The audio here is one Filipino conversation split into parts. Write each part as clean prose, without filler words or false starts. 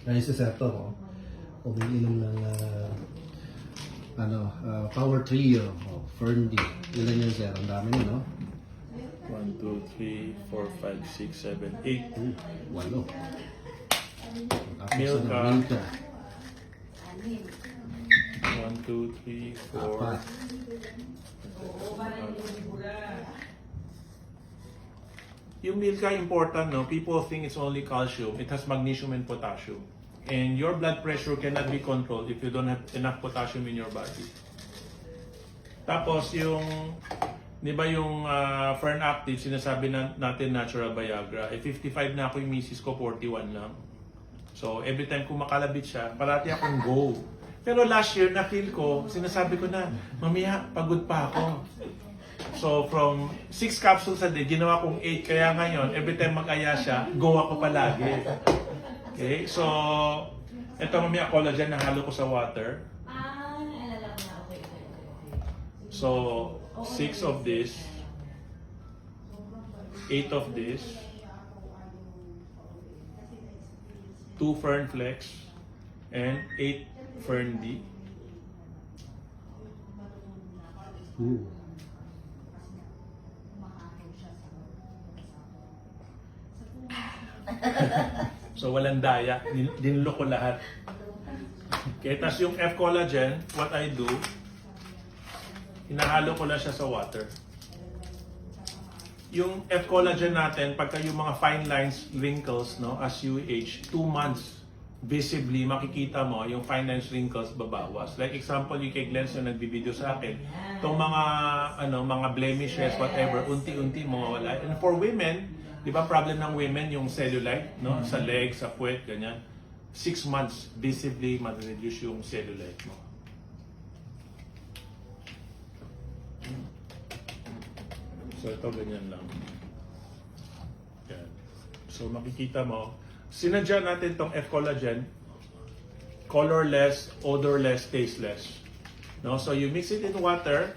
Dahil si Sir to, umiinom ng Power Trio, Fern D. Ilan yun, Sir? Ang dami yun, no? 1, 2, 3, 4, 5, 6, 7, 8. Walo. Milka. Milka. 1, 2, 3, 4. Apat. Yung Milka important, no? People think it's only calcium. It has magnesium and potassium. And your blood pressure cannot be controlled if you don't have enough potassium in your body. Tapos yung, di ba yung Fern Active, sinasabi natin natural Viagra. 55 na ako, yung misis ko 41 lang. So every time kung makalabit siya, parati akong go. Pero last year, na-feel ko, sinasabi ko na, mamaya, pagod pa ako. So from 6 capsules a day, ginawa kong 8. Kaya ngayon, every time mag-aya siya, go ako palagi. Okay, so ito mamaya collagen na halo ko sa water. So 6 of this, 8 of this, 2 Fern Flex, and 8 Fern D. Ooh. So walang daya, dinlo ko lahat. Okay, tas yung F-collagen, what I do, hinahalo ko lang siya sa water. Yung F-collagen natin, pagka yung mga fine lines, wrinkles, no, as you age, 2 months, visibly makikita mo yung fine lines, wrinkles babawas. Like example, yung kay Glenn na nagbibideo sa akin, itong mga blemishes, whatever, unti-unti mawawala. And for women, di ba problem ng women yung cellulite, no? Sa legs, sa puwet, ganyan. 6 months, visibly ma-reduce yung cellulite mo. So ito ganyan lang. Yan. So makikita mo, sinadya natin tong F-collagen, colorless, odorless, tasteless. No? So you mix it in water.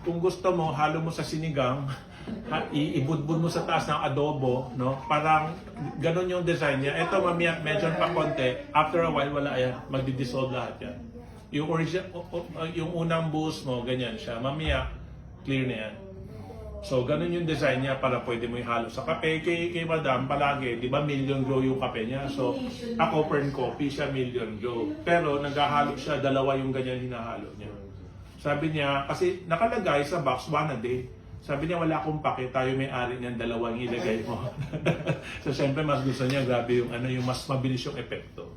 Kung gusto mo, halo mo sa sinigang, ibudbud mo sa taas ng adobo, no? Parang ganun yung design niya. Ito mamaya medyo pa konti, after a while wala yan, magdi-dissolve lahat yan. Yung original, yung unang buhos mo, ganyan siya. Mamaya clear na yan. So ganun yung design niya para pwede mo ihalo sa kape. Kay Madam palagi, di ba Million Grow yung kape niya? So ako Fern Coffee, siya Million Grow. Pero naghahalo siya, dalawa yung ganyan hinahalo niya. Sabi niya, kasi nakalagay sa box 1 a day. Sabi niya, wala akong pake, tayo may-ari niyan, dalawang ilagay mo. So, syempre, mas gusto niya, grabe yung, yung mas mabilis yung epekto.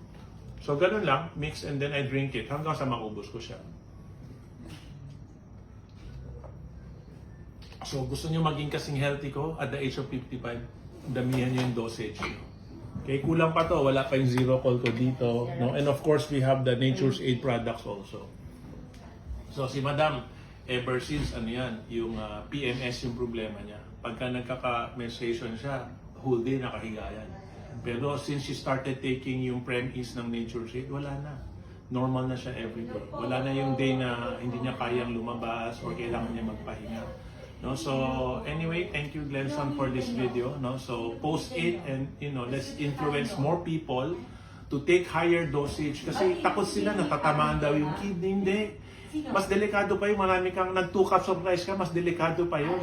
So, ganun lang, mix and then I drink it hanggang sa maubos ko siya. So, gusto niyo maging kasing healthy ko at the age of 55, damihan niyo yung dosage. Okay, kulang pa to, wala pa yung zero call ko dito. No? And of course, we have the Nature's Aid products also. So, si Madam, ever since yung PMS yung problema niya. Pagka nagkaka-menstruation siya, whole day nakahiga yan. Pero since she started taking yung Prem-Ease ng Nature's Aid, wala na. Normal na siya everyday. Wala na yung day na hindi niya kayang lumabas or kailangan niya magpahinga. No, so anyway, thank you Glenson for this video. No, so post it and let's influence more people to take higher dosage kasi takot sila natatamaan daw yung kidney. Hindi. Mas delikado pa yun. Marami kang nag 2 cups of rice ka, mas delikado pa yun.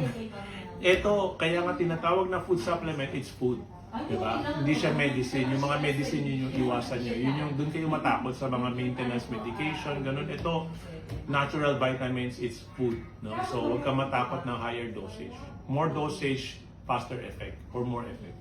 Ito, kaya nga tinatawag na food supplement, it's food. Diba? Hindi siya medicine. Yung mga medicine yun yung iwasan nyo. Yun yung doon kayo matakot sa mga maintenance medication, ganun. Ito, natural vitamins, it's food. No? So, huwag ka matakot ng higher dosage. More dosage, faster effect, or more effect.